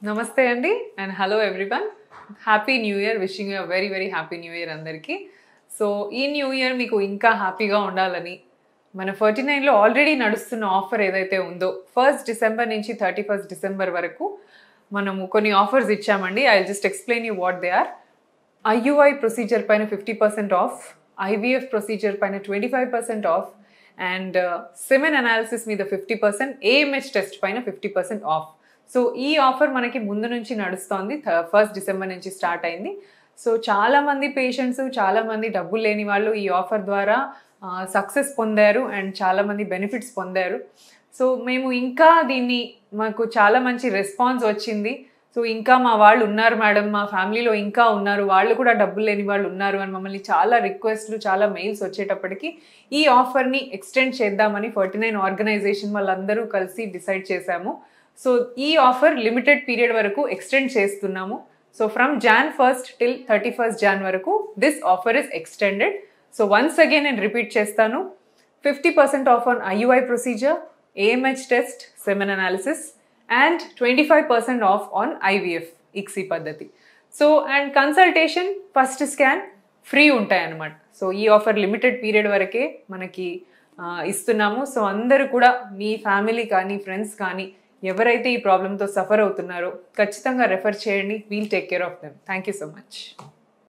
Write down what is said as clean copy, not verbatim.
నమస్తే అండి and hello everyone. Happy new year. Wishing you very very happy new year అందరికీ. So ఈ new year మీకు ఇంకా హ్యాపీగా ఉండాలని మన 49లో ఆల్రెడీ నడుస్తున్న ఆఫర్ ఏదైతే ఉందో 1st December నుంచి 31st December వరకు మనము కొన్ని ఆఫర్స్ ఇచ్చామండి. I just explain you what they are. IUI procedure పైన 50% ఆఫ్, IVF ప్రొసీజర్ పైన 25% ఆఫ్ అండ్ సెమెన్ అనాలిసిస్ మీద 50%, AMH టెస్ట్ పైన 50% ఆఫ్. సో ఈ ఆఫర్ మనకి ముందు నుంచి నడుస్తోంది. 1st December నుంచి స్టార్ట్ అయింది. సో చాలామంది పేషెంట్స్, చాలామంది డబ్బులు లేని వాళ్ళు ఈ ఆఫర్ ద్వారా సక్సెస్ పొందారు అండ్ చాలామంది బెనిఫిట్స్ పొందారు. సో మేము ఇంకా దీన్ని మాకు చాలా మంచి రెస్పాన్స్ వచ్చింది. సో ఇంకా మా వాళ్ళు ఉన్నారు మేడం, మా ఫ్యామిలీలో ఇంకా ఉన్నారు, వాళ్ళు కూడా డబ్బులు లేని వాళ్ళు ఉన్నారు అని మమ్మల్ని చాలా రిక్వెస్ట్లు, చాలా మెయిల్స్ వచ్చేటప్పటికి ఈ ఆఫర్ని ఎక్స్టెండ్ చేద్దామని 49 ఆర్గనైజేషన్ వాళ్ళందరూ కలిసి డిసైడ్ చేశాము. సో ఈ ఆఫర్ లిమిటెడ్ పీరియడ్ వరకు ఎక్స్టెండ్ చేస్తున్నాము. So from Jan 1st till 31st Jan వరకు this offer is extended. So once again నేను రిపీట్ చేస్తాను. 50% of on IUI procedure, AMH test, semen analysis and 25% of on IVF ICSI పద్ధతి. So and consultation, first scan free ఉంటాయి అన్నమాట. So ఈ offer limited period వరకే మనకి ఇస్తున్నాము. So అందరూ కూడా మీ ఫ్యామిలీ కానీ ఫ్రెండ్స్ కానీ ఎవరైతే ఈ ప్రాబ్లంతో సఫర్ అవుతున్నారో ఖచ్చితంగా రెఫర్ చేయండి. We'll take care of them. Thank you so much.